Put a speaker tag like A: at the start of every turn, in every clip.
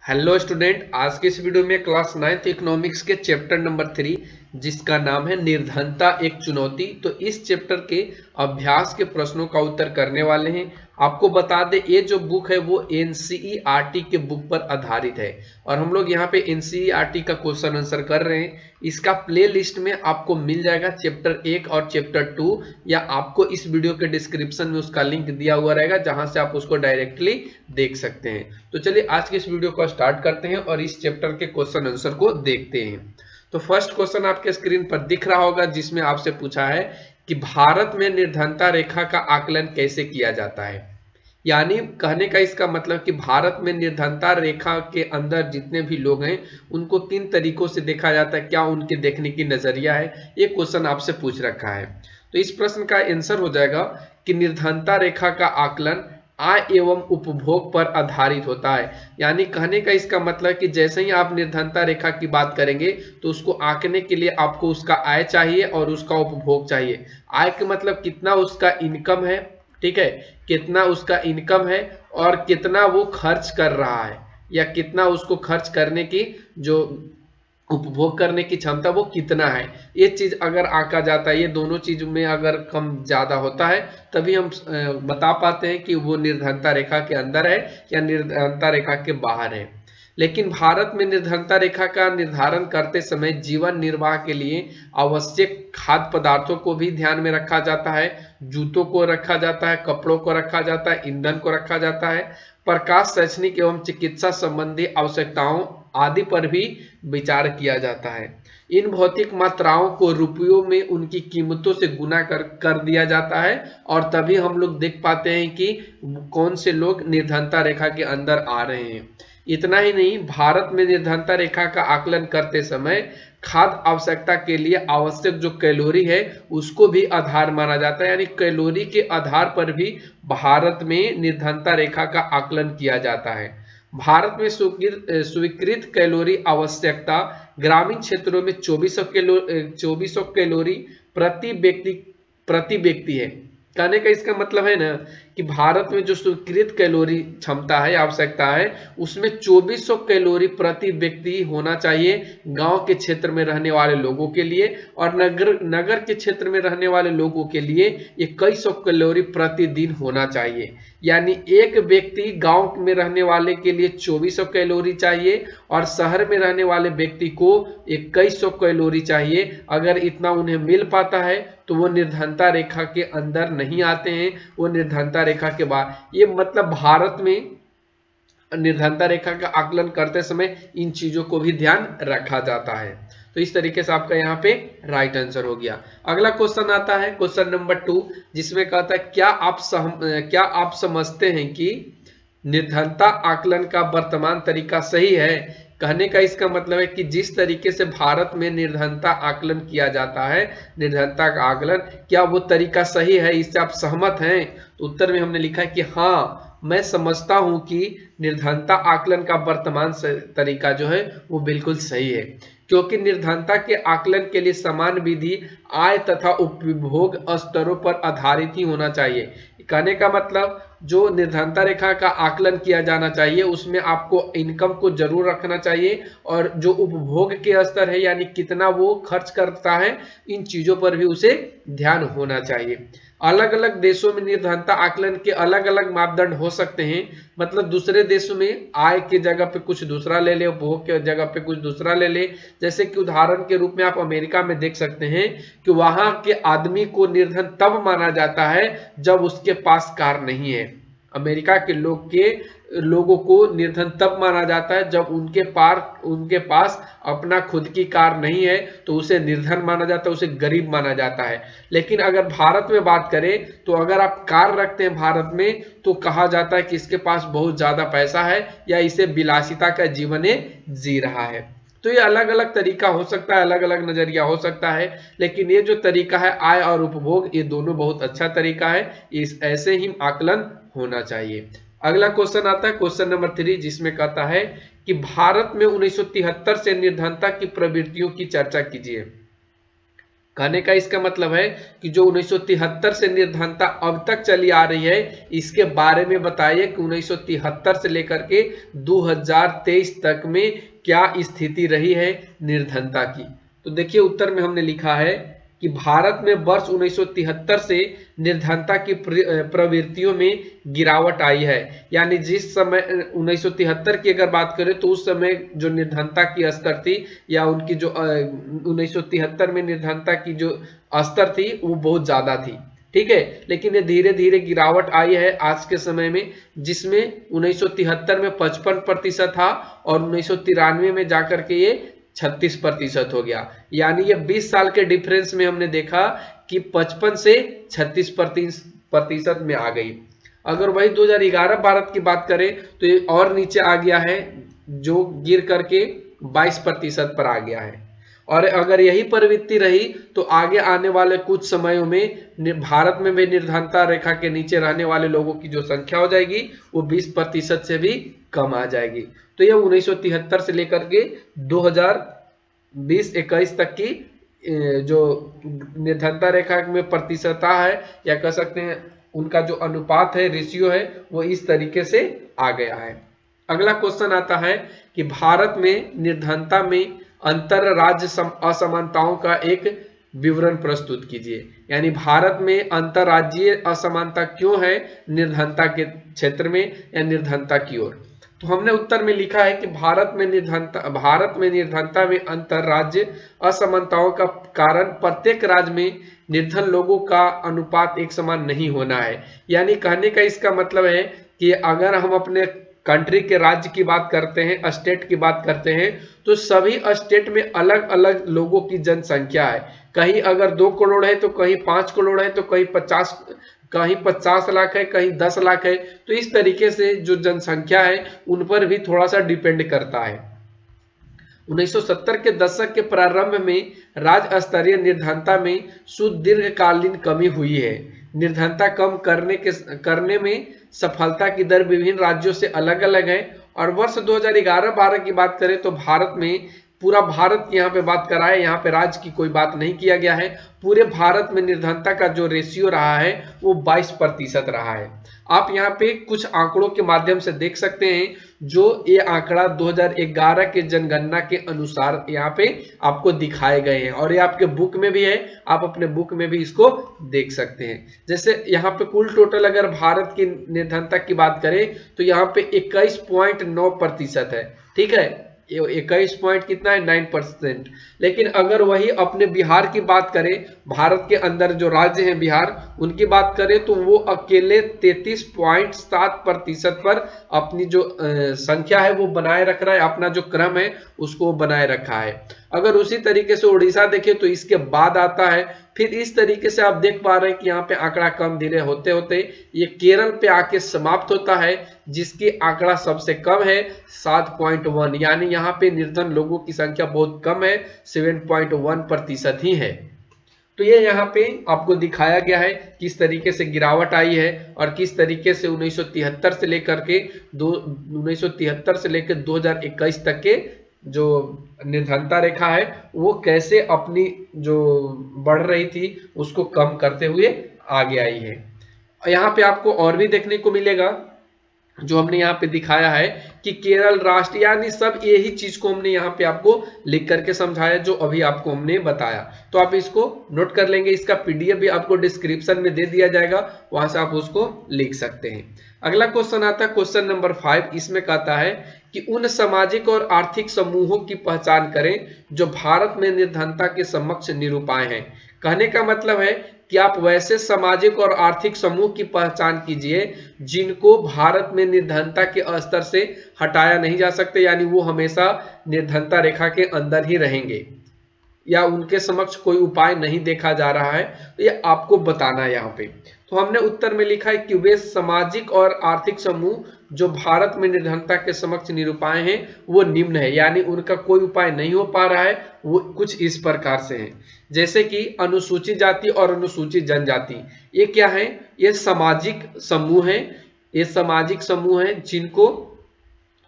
A: Hello student, आज के इस वीडियो में क्लास 9th इकोनॉमिक्स के चैप्टर नंबर 3 जिसका नाम है निर्धनता एक चुनौती। तो इस चैप्टर के अभ्यास के प्रश्नों का उत्तर करने वाले हैं। आपको बता दें ये जो बुक है वो एनसीईआरटी के बुक पर आधारित है और हम लोग यहाँ पे एनसीईआरटी का क्वेश्चन आंसर कर रहे हैं। इसका प्ले लिस्ट में आपको मिल जाएगा चैप्टर 1 और चैप्टर 2, या आपको इस वीडियो के डिस्क्रिप्शन में उसका लिंक दिया हुआ रहेगा जहां से आप उसको डायरेक्टली देख सकते हैं। तो चलिए आज के इस वीडियो को स्टार्ट करते हैं और इस चैप्टर के क्वेश्चन आंसर को देखते हैं। तो फर्स्ट क्वेश्चन आपके स्क्रीन पर दिख रहा होगा जिसमें आपसे पूछा है कि भारत में निर्धनता रेखा का आकलन कैसे किया जाता है। यानी कहने का इसका मतलब कि भारत में निर्धनता रेखा के अंदर जितने भी लोग हैं उनको किन तरीकों से देखा जाता है, क्या उनके देखने की नजरिया है, ये क्वेश्चन आपसे पूछ रखा है। तो इस प्रश्न का आंसर हो जाएगा कि निर्धनता रेखा का आकलन आय एवं उपभोग पर आधारित होता है। यानी कहने का इसका मतलब कि जैसे ही आप निर्धनता रेखा की बात करेंगे तो उसको आंकने के लिए आपको उसका आय चाहिए और उसका उपभोग चाहिए। आय का मतलब कितना उसका इनकम है, ठीक है, कितना उसका इनकम है और कितना वो खर्च कर रहा है, या कितना उसको खर्च करने की जो उपभोग करने की क्षमता वो कितना है। ये चीज अगर आंका जाता है, ये दोनों चीज में अगर कम ज्यादा होता है तभी हम बता पाते हैं कि वो निर्धनता रेखा के अंदर है या निर्धनता रेखा के बाहर है। लेकिन भारत में निर्धनता रेखा का निर्धारण करते समय जीवन निर्वाह के लिए आवश्यक खाद्य पदार्थों को भी ध्यान में रखा जाता है, जूतों को रखा जाता है, कपड़ों को रखा जाता है, ईंधन को रखा जाता है, प्रकाश, शैक्षणिक एवं चिकित्सा संबंधी आवश्यकताओं आदि पर भी विचार किया जाता है। इन भौतिक मात्राओं को रुपयों में उनकी कीमतों से गुना कर दिया जाता है और तभी हम लोग देख पाते हैं कि कौन से लोग निर्धनता रेखा के अंदर आ रहे हैं। इतना ही नहीं, भारत में निर्धनता रेखा का आकलन करते समय खाद्य आवश्यकता के लिए आवश्यक जो कैलोरी है उसको भी आधार माना जाता है। यानी कैलोरी के आधार पर भी भारत में निर्धनता रेखा का आकलन किया जाता है। भारत में स्वीकृत कैलोरी आवश्यकता ग्रामीण क्षेत्रों में 2400 कैलोरी प्रति व्यक्ति है। कहने का इसका मतलब है ना कि भारत में जो स्वीकृत कैलोरी क्षमता है, आवश्यकता है, उसमें 2400 कैलोरी प्रति व्यक्ति होना चाहिए गांव के क्षेत्र में रहने वाले लोगों के लिए, और नगर के क्षेत्र में रहने वाले लोगों के लिए 2100 कैलोरी प्रतिदिन होना चाहिए। यानी एक व्यक्ति गांव में रहने वाले के लिए 2400 कैलोरी चाहिए और शहर में रहने वाले व्यक्ति को 2100 कैलोरी चाहिए। अगर इतना उन्हें मिल पाता है तो वो निर्धनता रेखा के अंदर नहीं आते हैं, वो निर्धनता रेखा के बाहर। ये मतलब भारत में निर्धनता रेखा का आकलन करते समय इन चीजों को भी ध्यान रखा जाता है। तो इस तरीके से आपका यहाँ पे राइट आंसर हो गया। अगला क्वेश्चन आता है क्वेश्चन नंबर 2, जिसमें कहता है क्या आप समझते हैं कि निर्धनता आकलन का वर्तमान तरीका सही है। कहने का इसका मतलब है कि जिस तरीके से भारत में निर्धनता आकलन किया जाता है, निर्धनता का आकलन, क्या वो तरीका सही है, इससे आप सहमत हैं। तो उत्तर में हमने लिखा है कि हाँ, मैं समझता हूं कि निर्धनता आकलन का वर्तमान तरीका जो है वो बिल्कुल सही है, क्योंकि निर्धनता के आकलन के लिए समान विधि आय तथा उपभोग स्तरों पर आधारित ही होना चाहिए। कहने का मतलब जो निर्धनता रेखा का आकलन किया जाना चाहिए उसमें आपको इनकम को जरूर रखना चाहिए, और जो उपभोग के स्तर है यानी कितना वो खर्च करता है, इन चीजों पर भी उसे ध्यान होना चाहिए। अलग अलग देशों में निर्धनता आकलन के अलग अलग मापदंड हो सकते हैं। मतलब दूसरे देशों में आय की जगह पे कुछ दूसरा ले ले, उपभोग के जगह पे कुछ दूसरा ले ले। जैसे कि उदाहरण के रूप में आप अमेरिका में देख सकते हैं कि वहां के आदमी को निर्धन तब माना जाता है जब उसके पास कार नहीं है। अमेरिका के लोगों को निर्धन तब माना जाता है जब उनके पास अपना खुद की कार नहीं है, तो उसे निर्धन माना जाता है, उसे गरीब माना जाता है। लेकिन अगर भारत में बात करें तो अगर आप कार रखते हैं भारत में तो कहा जाता है कि इसके पास बहुत ज्यादा पैसा है या इसे विलासिता का जीवन जी रहा है। तो ये अलग अलग तरीका हो सकता है, अलग अलग नजरिया हो सकता है, लेकिन ये जो तरीका है आय और उपभोग, ये दोनों बहुत अच्छा तरीका है। इस ऐसे ही आकलन होना चाहिए। अगला क्वेश्चन आता है क्वेश्चन नंबर 3, जिसमें कहता है कि भारत में 1973 से निर्धनता की प्रवृत्तियों की चर्चा कीजिए। कहने का इसका मतलब है कि जो 1973 से निर्धनता अब तक चली आ रही है, इसके बारे में बताइए कि 1973 से लेकर के 2023 तक में क्या स्थिति रही है निर्धनता की। तो देखिए उत्तर में हमने लिखा है कि भारत में वर्ष 1973 से निर्धनता की प्रवृत्तियों में गिरावट आई है। यानी जिस समय 1973 की अगर बात करें तो उस समय जो निर्धनता की स्तर थी या उनकी जो 1973 में निर्धनता की जो स्तर थी वो बहुत ज्यादा थी, ठीक है। लेकिन ये धीरे धीरे गिरावट आई है आज के समय में, जिसमें 1973 में 55% था और 1993 में जाकर के ये 36% हो गया। यानी ये 20 साल के डिफरेंस में हमने देखा कि 55 से 36% में आ गई। अगर वही 2011 भारत की बात करें तो ये और नीचे आ गया है, जो गिर करके 22% पर आ गया है। और अगर यही प्रवृत्ति रही तो आगे आने वाले कुछ समयों में भारत में भी निर्धनता रेखा के नीचे रहने वाले लोगों की जो संख्या हो जाएगी वो 20% से भी कम आ जाएगी। तो ये 1973 से लेकर के 2020-21 तक की जो निर्धनता रेखा में प्रतिशतता है या कह सकते हैं उनका जो अनुपात है, रेशियो है, वो इस तरीके से आ गया है। अगला क्वेश्चन आता है कि भारत में निर्धनता में अंतर राज्य असमानताओं का एक विवरण प्रस्तुत कीजिए। यानी भारत में अंतरराज्यीय असमानता क्यों है निर्धनता के क्षेत्र में या निर्धनता की ओर। तो हमने उत्तर में लिखा है कि भारत में निर्धनता में अंतर राज्य असमानताओं का कारण प्रत्येक राज्य में निर्धन लोगों का अनुपात एक समान नहीं होना है। यानी कहने का इसका मतलब है कि अगर हम अपने कंट्री के राज्य की बात करते हैं, स्टेट की बात करते हैं, तो सभी स्टेट में अलग अलग लोगों की जनसंख्या है। कहीं अगर 2 करोड़ है तो कहीं 5 करोड़ है तो कहीं 50 लाख है, कहीं 10 लाख है। तो इस तरीके से जो जनसंख्या है उन पर भी थोड़ा सा डिपेंड करता है। 1970 के दशक के प्रारंभ में राज्य स्तरीय निर्धनता में सुदीर्घकालीन कमी हुई है। निर्धनता कम करने में सफलता की दर विभिन्न राज्यों से अलग अलग है। और वर्ष 2011-12 की बात करें तो भारत में, पूरा भारत की यहाँ पे बात करा है, यहाँ पे राज्य की कोई बात नहीं किया गया है, पूरे भारत में निर्धनता का जो रेशियो रहा है वो 22% रहा है। आप यहाँ पे कुछ आंकड़ों के माध्यम से देख सकते हैं, जो ये आंकड़ा 2011 के जनगणना के अनुसार यहाँ पे आपको दिखाए गए हैं और ये आपके बुक में भी है, आप अपने बुक में भी इसको देख सकते हैं। जैसे यहाँ पे कुल टोटल अगर भारत की निर्धनता की बात करें तो यहाँ पे 21.9% है, ठीक है। 21 पॉइंट कितना है 9%। लेकिन अगर वही अपने बिहार की बात करें, भारत के अंदर जो राज्य हैं बिहार, उनकी बात करें तो वो अकेले 33.7% पर अपनी जो संख्या है वो बनाए रख रहा है, अपना जो क्रम है उसको बनाए रखा है। अगर उसी तरीके से उड़ीसा देखें तो इसके बाद आता है। फिर इस तरीके से आप देख पा रहे हैं कि यहाँ पे आंकड़ा कम धीरे होते होते ये केरल पे आके समाप्त होता है, जिसकी आंकड़ा सबसे कम है 7.1। यानी यहाँ पे निर्धन लोगों की संख्या बहुत कम है, 7.1% ही है। तो ये यहाँ पे आपको दिखाया गया है किस तरीके से गिरावट आई है और किस तरीके से 1973 से लेकर के 2021 तक के जो निर्धनता रेखा है वो कैसे अपनी जो बढ़ रही थी उसको कम करते हुए आगे आई है। यहाँ पे आपको और भी देखने को मिलेगा जो हमने यहाँ पे दिखाया है कि केरल राष्ट्र, यानी सब यही चीज को हमने यहाँ पे आपको लिख करके समझाया जो अभी आपको हमने बताया। तो आप इसको नोट कर लेंगे, इसका पीडीएफ भी आपको डिस्क्रिप्शन में दे दिया जाएगा, वहां से आप उसको लिख सकते हैं। अगला क्वेश्चन आता है क्वेश्चन नंबर 5। इसमें कहता है कि उन सामाजिक और आर्थिक समूहों की पहचान करें जो भारत में निर्धनता के समक्ष निरूपाए हैं। कहने का मतलब है कि आप वैसे सामाजिक और आर्थिक समूह की पहचान कीजिए जिनको भारत में निर्धनता के स्तर से हटाया नहीं जा सकते, यानी वो हमेशा निर्धनता रेखा के अंदर ही रहेंगे या उनके समक्ष कोई उपाय नहीं देखा जा रहा है, तो ये आपको बताना है यहाँ पे। तो हमने उत्तर में लिखा है कि वे सामाजिक और आर्थिक समूह जो भारत में निर्धनता के समक्ष निरूपाए हैं वो निम्न है, यानी उनका कोई उपाय नहीं हो पा रहा है, वो कुछ इस प्रकार से हैं। जैसे कि अनुसूचित जाति और अनुसूचित जनजाति, ये क्या है, ये सामाजिक समूह है, ये सामाजिक समूह है जिनको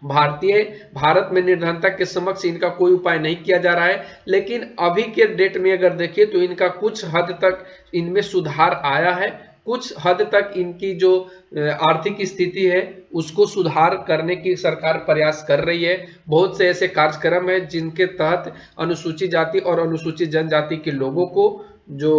A: भारत में निर्धनता के समक्ष इनका कोई उपाय नहीं किया जा रहा है, लेकिन अभी के डेट में अगर देखें तो इनका कुछ हद तक इनमें सुधार आया है। कुछ हद तक इनकी जो आर्थिक स्थिति है उसको सुधार करने की सरकार प्रयास कर रही है। बहुत से ऐसे कार्यक्रम है जिनके तहत अनुसूचित जाति और अनुसूचित जनजाति के लोगों को जो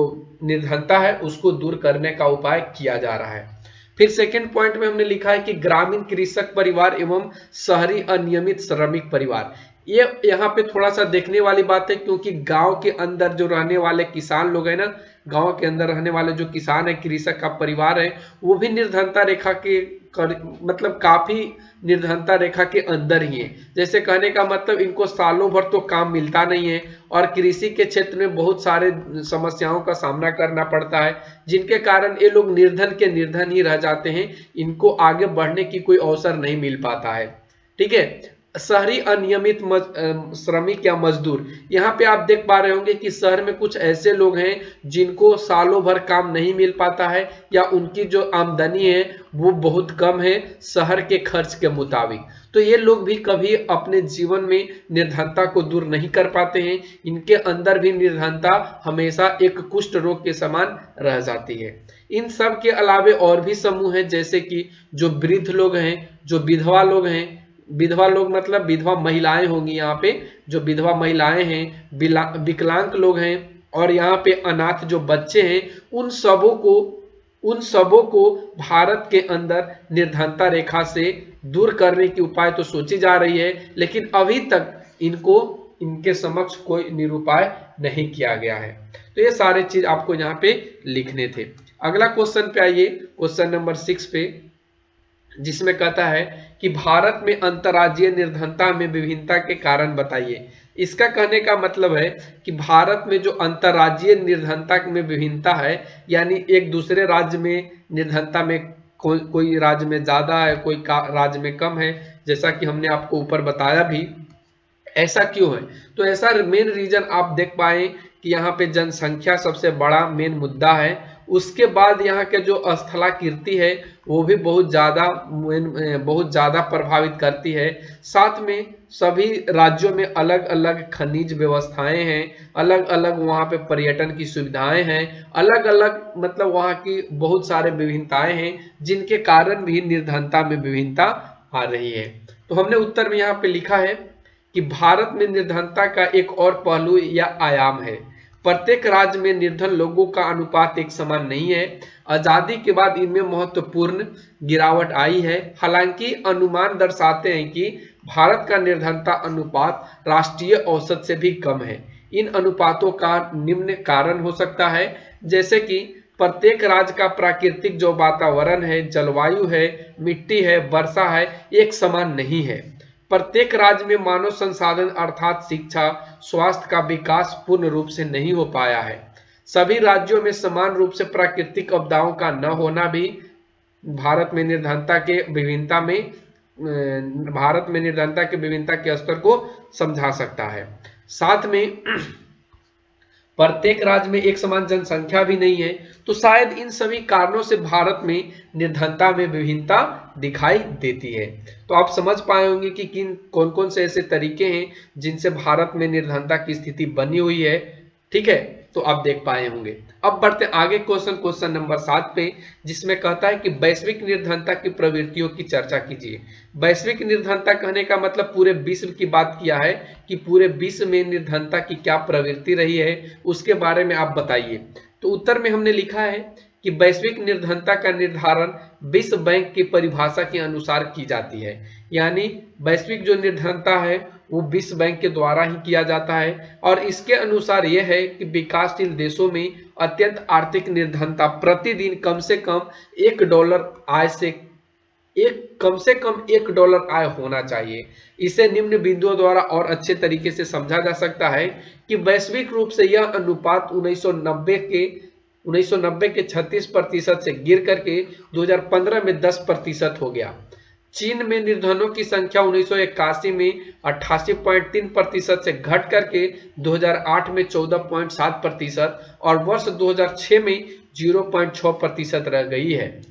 A: निर्धनता है उसको दूर करने का उपाय किया जा रहा है। फिर सेकंड पॉइंट में हमने लिखा है कि ग्रामीण कृषक परिवार एवं शहरी अनियमित श्रमिक परिवार। ये यहाँ पे थोड़ा सा देखने वाली बात है, क्योंकि गांव के अंदर जो रहने वाले किसान लोग हैं ना, गांव के अंदर रहने वाले जो किसान है, कृषक का परिवार है, वो भी निर्धनता रेखा के मतलब काफी निर्धनता रेखा के अंदर ही है। जैसे कहने का मतलब इनको सालों भर तो काम मिलता नहीं है और कृषि के क्षेत्र में बहुत सारे समस्याओं का सामना करना पड़ता है, जिनके कारण ये लोग निर्धन के निर्धन ही रह जाते हैं। इनको आगे बढ़ने की कोई अवसर नहीं मिल पाता है। ठीक है। शहरी अनियमित श्रमिक या मजदूर, यहाँ पे आप देख पा रहे होंगे कि शहर में कुछ ऐसे लोग हैं जिनको सालों भर काम नहीं मिल पाता है या उनकी जो आमदनी है वो बहुत कम है शहर के खर्च के मुताबिक। तो ये लोग भी कभी अपने जीवन में निर्धनता को दूर नहीं कर पाते हैं। इनके अंदर भी निर्धनता हमेशा एक कुष्ठ रोग के समान रह जाती है। इन सब के अलावे और भी समूह हैं, जैसे कि जो वृद्ध लोग हैं, जो विधवा लोग हैं। विधवा लोग मतलब विधवा महिलाएं होंगी यहाँ पे, जो विधवा महिलाएं हैं, विकलांग लोग हैं और यहाँ पे अनाथ जो बच्चे हैं, उन सबों को भारत के अंदर निर्धनता रेखा से दूर करने की उपाय तो सोची जा रही है, लेकिन अभी तक इनके समक्ष कोई निरुपाय नहीं किया गया है। तो ये सारे चीज आपको यहाँ पे लिखने थे। अगला क्वेश्चन पे आइए, क्वेश्चन नंबर 6 पे, जिसमें कहता है कि भारत में अंतर्राज्यीय निर्धनता में विभिन्नता के कारण बताइए। इसका कहने का मतलब है कि भारत में जो अंतर्राज्यीय निर्धनता में विभिन्नता है, यानी एक दूसरे राज्य में निर्धनता में कोई राज्य में ज्यादा है, कोई राज्य में कम है, जैसा कि हमने आपको ऊपर बताया भी। ऐसा क्यों है? तो ऐसा मेन रीजन आप देख पाए कि यहाँ पे जनसंख्या सबसे बड़ा मेन मुद्दा है। उसके बाद यहाँ के जो स्थलाकृति है वो भी बहुत ज्यादा प्रभावित करती है। साथ में सभी राज्यों में अलग अलग खनिज व्यवस्थाएं हैं, अलग अलग वहाँ पे पर्यटन की सुविधाएं हैं, अलग अलग मतलब वहाँ की बहुत सारे विभिन्नताएं हैं, जिनके कारण भी निर्धनता में विभिन्नता आ रही है। तो हमने उत्तर में यहाँ पे लिखा है कि भारत में निर्धनता का एक और पहलू या आयाम है। प्रत्येक राज्य में निर्धन लोगों का अनुपात एक समान नहीं है। आजादी के बाद इनमें महत्वपूर्ण गिरावट आई है। हालांकि अनुमान दर्शाते हैं कि भारत का निर्धनता अनुपात राष्ट्रीय औसत से भी कम है। इन अनुपातों का निम्न कारण हो सकता है, जैसे कि प्रत्येक राज्य का प्राकृतिक जो वातावरण है, जलवायु है, मिट्टी है, वर्षा है, एक समान नहीं है। प्रत्येक राज्य में मानव संसाधन अर्थात शिक्षा, स्वास्थ्य का विकास पूर्ण रूप से नहीं हो पाया है। सभी राज्यों में समान रूप से प्राकृतिक आपदाओं का न होना भी भारत में निर्धनता के विभिन्नता के स्तर को समझा सकता है। साथ में प्रत्येक राज्य में एक समान जनसंख्या भी नहीं है, तो शायद इन सभी कारणों से भारत में निर्धनता में विभिन्नता दिखाई देती है। तो आप समझ पाए होंगे कि कौन कौन से ऐसे तरीके हैं जिनसे भारत में निर्धनता की स्थिति बनी हुई है। ठीक है, तो आप देख पाए होंगे। अब बढ़ते आगे क्वेश्चन नंबर 7 पे, जिसमें कहता है कि वैश्विक निर्धनता की प्रवृत्तियों की चर्चा कीजिए। वैश्विक निर्धनता कहने का मतलब पूरे विश्व की बात किया है कि पूरे विश्व में निर्धनता की क्या प्रवृत्ति रही है, उसके बारे में आप बताइए। तो उत्तर में हमने लिखा है कि वैश्विक निर्धनता का निर्धारण विश्व बैंक की परिभाषा के अनुसार की जाती है। यानी वैश्विक जो निर्धनता है वो विश्व बैंक के द्वारा ही किया जाता है, और इसके अनुसार यह है कि विकासशील देशों में अत्यंत आर्थिक निर्धनता प्रतिदिन कम से कम $1 आय होना चाहिए। इसे निम्न बिंदुओं द्वारा और अच्छे तरीके से समझा जा सकता है कि वैश्विक रूप से यह अनुपात 1990 के 36% से गिर करके 2015 में 10% हो गया। चीन में निर्धनों की संख्या 1981 में 88.3% से घट करके 2008 में 14.7% और वर्ष 2006 में 0.6% रह गई है।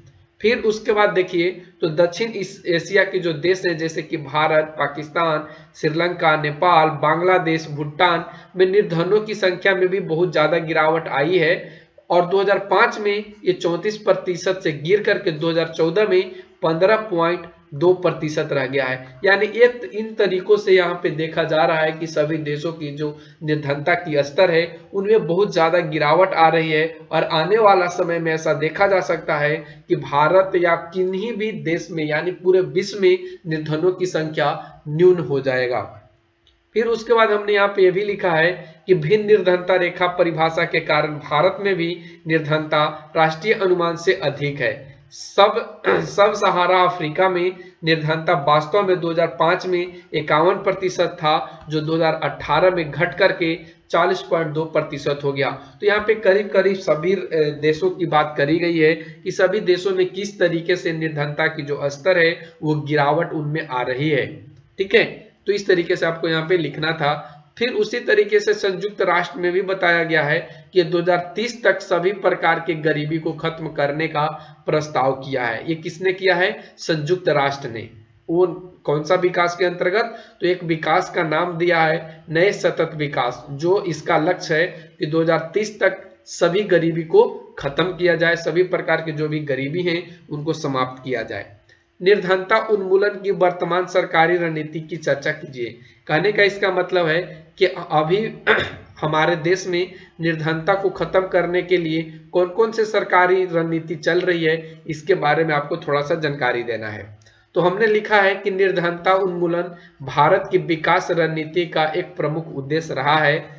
A: फिर उसके बाद देखिए तो दक्षिण एशिया के जो देश हैं जैसे कि भारत, पाकिस्तान, श्रीलंका, नेपाल, बांग्लादेश, भूटान में निर्धनों की संख्या में भी बहुत ज्यादा गिरावट आई है और 2005 में ये 34% से गिर करके 2014 में 15.2% रह गया है। यानी एक इन तरीकों से यहाँ पे देखा जा रहा है कि सभी देशों की जो निर्धनता की स्तर है उनमें बहुत ज्यादा गिरावट आ रही है और आने वाला समय में ऐसा देखा जा सकता है कि भारत या किन्हीं भी देश में यानी पूरे विश्व में निर्धनों की संख्या न्यून हो जाएगा। फिर उसके बाद हमने यहाँ पे ये भी लिखा है कि भिन्न निर्धनता रेखा परिभाषा के कारण भारत में भी निर्धनता राष्ट्रीय अनुमान से अधिक है। सब सहारा अफ्रीका में निर्धनता वास्तव में 2005 में 51% था जो 2018 में घट करके 40.2% हो गया। तो यहाँ पे करीब करीब सभी देशों की बात करी गई है कि सभी देशों में किस तरीके से निर्धनता की जो स्तर है वो गिरावट उनमें आ रही है। ठीक है, तो इस तरीके से आपको यहाँ पे लिखना था। फिर उसी तरीके से संयुक्त राष्ट्र में भी बताया गया है कि 2030 तक सभी प्रकार के गरीबी को खत्म करने का प्रस्ताव किया है। ये किसने किया है? संयुक्त राष्ट्र ने। वो कौन सा विकास के अंतर्गत? तो एक विकास का नाम दिया है नए सतत विकास, जो इसका लक्ष्य है कि 2030 तक सभी गरीबी को खत्म किया जाए, सभी प्रकार के जो भी गरीबी हैं उनको समाप्त किया जाए। निर्धनता उन्मूलन की वर्तमान सरकारी रणनीति की चर्चा कीजिए। कहने का इसका मतलब है कि अभी हमारे देश में निर्धनता को खत्म करने के लिए कौन कौन से सरकारी रणनीति चल रही है, इसके बारे में आपको थोड़ा सा जानकारी देना है। तो हमने लिखा है कि निर्धनता उन्मूलन भारत की विकास रणनीति का एक प्रमुख उद्देश्य रहा है।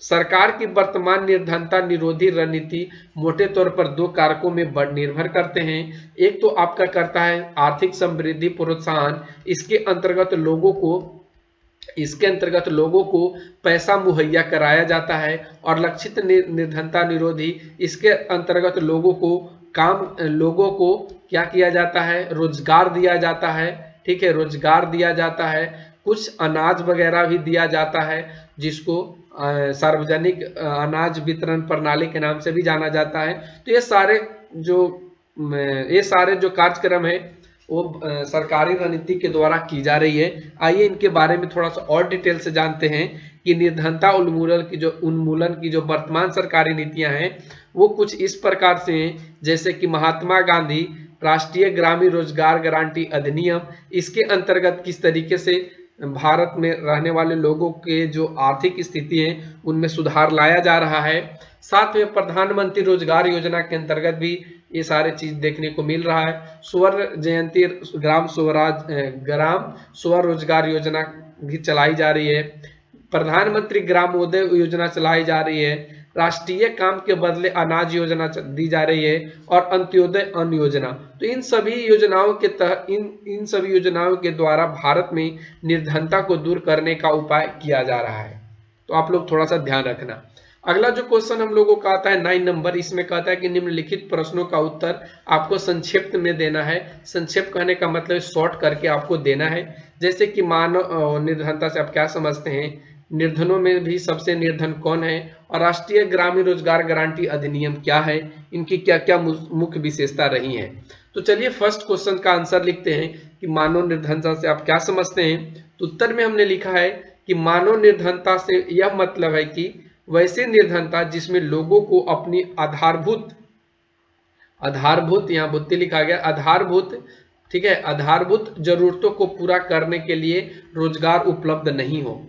A: सरकार की वर्तमान निर्धनता निरोधी रणनीति मोटे तौर पर दो कारकों में निर्भर करते हैं। एक तो आपका करता है आर्थिक समृद्धि प्रोत्साहन, इसके अंतर्गत लोगों को पैसा मुहैया कराया जाता है, और लक्षित निर्धनता निरोधी, इसके अंतर्गत लोगों को क्या किया जाता है? रोजगार दिया जाता है। ठीक है, रोजगार दिया जाता है, कुछ अनाज वगैरह भी दिया जाता है जिसको सार्वजनिक अनाज वितरण प्रणाली के नाम से भी जाना जाता है। तो ये सारे जो कार्यक्रम है वो सरकारी रणनीति के द्वारा की जा रही है। आइए इनके बारे में थोड़ा सा और डिटेल से जानते हैं कि निर्धनता उन्मूलन की जो वर्तमान सरकारी नीतियां हैं वो कुछ इस प्रकार से हैं, जैसे कि महात्मा गांधी राष्ट्रीय ग्रामीण रोजगार गारंटी अधिनियम, इसके अंतर्गत किस तरीके से भारत में रहने वाले लोगों के जो आर्थिक स्थिति है उनमें सुधार लाया जा रहा है। साथ में प्रधानमंत्री रोजगार योजना के अंतर्गत भी ये सारे चीज देखने को मिल रहा है। स्वर्ण जयंती ग्राम स्वरोजगार योजना भी चलाई जा रही है। प्रधानमंत्री ग्रामोदय योजना चलाई जा रही है। राष्ट्रीय काम के बदले अनाज योजना दी जा रही है, और अंत्योदय अन्न योजना। तो इन सभी योजनाओं के तहत इन सभी योजनाओं के द्वारा भारत में निर्धनता को दूर करने का उपाय किया जा रहा है। तो आप लोग थोड़ा सा ध्यान रखना। अगला जो क्वेश्चन हम लोगों का आता है 9 नंबर, इसमें कहता है कि निम्नलिखित प्रश्नों का उत्तर आपको संक्षिप्त में देना है। संक्षिप्त कहने का मतलब शॉर्ट करके आपको देना है। जैसे कि मानव निर्धनता से आप क्या समझते हैं, निर्धनों में भी सबसे निर्धन कौन है, और राष्ट्रीय ग्रामीण रोजगार गारंटी अधिनियम क्या है, इनकी क्या क्या मुख्य विशेषता रही है। तो चलिए फर्स्ट क्वेश्चन का आंसर लिखते हैं कि मानव निर्धनता से आप क्या समझते हैं। तो उत्तर में हमने लिखा है कि मानव निर्धनता से यह मतलब है कि वैसे निर्धनता जिसमें लोगों को अपनी आधारभूत यहाँ भुत्ती लिखा गया, आधारभूत, ठीक है, आधारभूत जरूरतों को पूरा करने के लिए रोजगार उपलब्ध नहीं हो।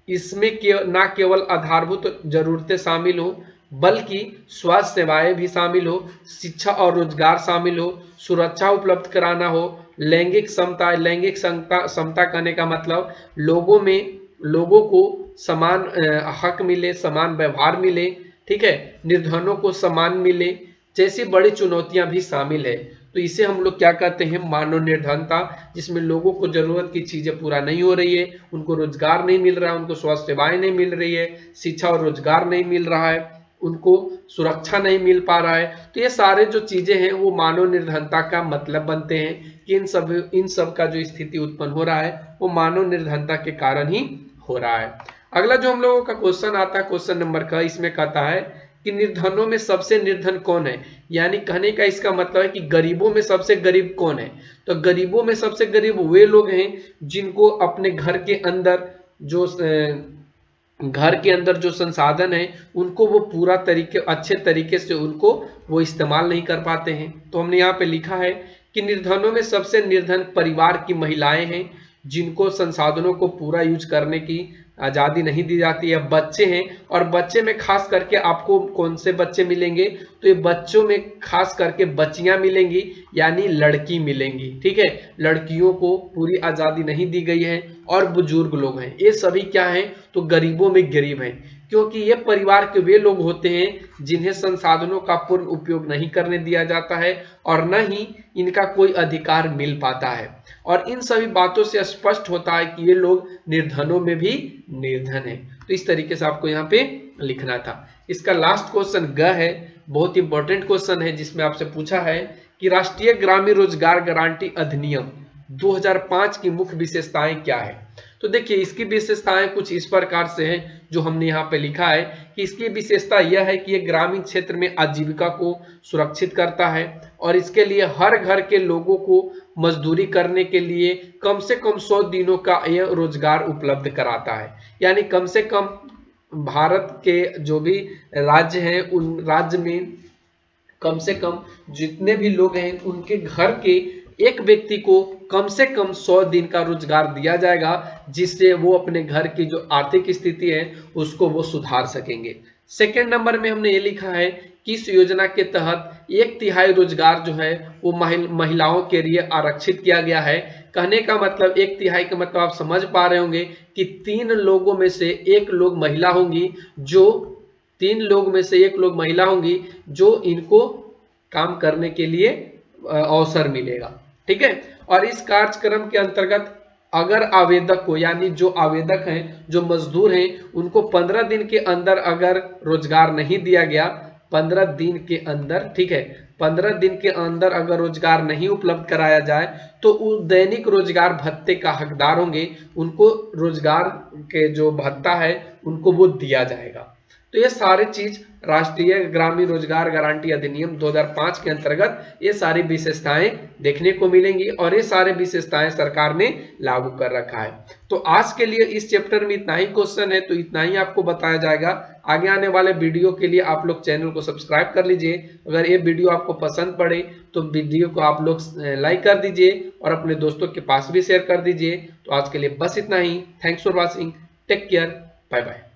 A: इसमें न केवल आधारभूत जरूरतें शामिल हो बल्कि स्वास्थ्य सेवाएं भी शामिल हो, शिक्षा और रोजगार शामिल हो, सुरक्षा उपलब्ध कराना हो, लैंगिक समता कहने का मतलब लोगों को समान हक मिले, समान व्यवहार मिले, ठीक है, निर्धनों को समान मिले, जैसी बड़ी चुनौतियां भी शामिल है। तो इसे हम लोग क्या कहते हैं? मानव निर्धनता, जिसमें लोगों को जरूरत की चीजें पूरा नहीं हो रही है, उनको रोजगार नहीं मिल रहा है, उनको स्वास्थ्य सेवाएं नहीं मिल रही है, शिक्षा और रोजगार नहीं मिल रहा है, उनको सुरक्षा नहीं मिल पा रहा है। तो ये सारे जो चीजें हैं वो मानव निर्धनता का मतलब बनते हैं कि इन सब का जो स्थिति उत्पन्न हो रहा है वो मानव निर्धनता के कारण ही हो रहा है। अगला जो हम लोगों का क्वेश्चन आता है क्वेश्चन नंबर का, इसमें कहता है कि निर्धनों में सबसे निर्धन कौन है, यानी कहने का इसका मतलब है कि गरीबों में सबसे गरीब कौन है। तो गरीबों में सबसे गरीब वे लोग हैं जिनको अपने घर के अंदर जो संसाधन है उनको वो पूरा अच्छे तरीके से उनको वो इस्तेमाल नहीं कर पाते हैं। तो हमने यहाँ पे लिखा है कि निर्धनों में सबसे निर्धन परिवार की महिलाएं हैं जिनको संसाधनों को पूरा यूज करने की आज़ादी नहीं दी जाती है। बच्चे हैं, और बच्चे में खास करके आपको कौन से बच्चे मिलेंगे, तो ये बच्चों में खास करके बच्चियां मिलेंगी, यानी लड़की मिलेंगी। ठीक है, लड़कियों को पूरी आज़ादी नहीं दी गई है। और बुजुर्ग लोग हैं, ये सभी क्या हैं, तो गरीबों में गरीब हैं, क्योंकि ये परिवार के वे लोग होते हैं जिन्हें संसाधनों का पूर्ण उपयोग नहीं करने दिया जाता है और न ही इनका कोई अधिकार मिल पाता है। और इन सभी बातों से स्पष्ट होता है कि ये लोग निर्धनों में भी निर्धन है। तो इस तरीके से आपको यहाँ पे लिखना था। इसका लास्ट क्वेश्चन ग है, बहुत इंपॉर्टेंट क्वेश्चन है, जिसमें आपसे पूछा है कि राष्ट्रीय ग्रामीण रोजगार गारंटी अधिनियम 2005 की मुख्य विशेषताएं क्या है। तो देखिए, इसकी विशेषताएं कुछ इस प्रकार से हैं जो हमने यहाँ पे लिखा है कि इसकी विशेषता यह है कि यह ग्रामीण क्षेत्र में आजीविका को सुरक्षित करता है और इसके लिए हर घर के लोगों को मजदूरी करने के लिए कम से कम 100 दिनों का यह रोजगार उपलब्ध कराता है। यानी कम से कम भारत के जो भी राज्य हैं उन राज्य में कम से कम जितने भी लोग हैं उनके घर के एक व्यक्ति को कम से कम 100 दिन का रोजगार दिया जाएगा, जिससे वो अपने घर की जो आर्थिक स्थिति है उसको वो सुधार सकेंगे। सेकेंड नंबर में हमने ये लिखा है कि इस योजना के तहत 1/3 रोजगार जो है वो महिलाओं के लिए आरक्षित किया गया है। कहने का मतलब 1/3 का मतलब आप समझ पा रहे होंगे कि 3 लोगों में से 1 लोग महिला होंगी, जो इनको काम करने के लिए अवसर मिलेगा। ठीक है, और इस कार्यक्रम के अंतर्गत अगर आवेदक को, यानी जो आवेदक हैं, जो मजदूर हैं, उनको 15 दिन के अंदर अगर रोजगार नहीं दिया गया, 15 दिन के अंदर, ठीक है, 15 दिन के अंदर अगर रोजगार नहीं उपलब्ध कराया जाए तो वो दैनिक रोजगार भत्ते का हकदार होंगे, उनको रोजगार के जो भत्ता है उनको वो दिया जाएगा। तो ये सारी चीज राष्ट्रीय ग्रामीण रोजगार गारंटी अधिनियम 2005 के अंतर्गत ये सारी विशेषताएं देखने को मिलेंगी और ये सारे विशेषताएं सरकार ने लागू कर रखा है। तो आज के लिए इस चैप्टर में इतना ही क्वेश्चन है, तो इतना ही आपको बताया जाएगा। आगे आने वाले वीडियो के लिए आप लोग चैनल को सब्सक्राइब कर लीजिए। अगर ये वीडियो आपको पसंद पड़े तो वीडियो को आप लोग लाइक कर दीजिए और अपने दोस्तों के पास भी शेयर कर दीजिए। तो आज के लिए बस इतना ही। Thanks for watching, take care, bye bye.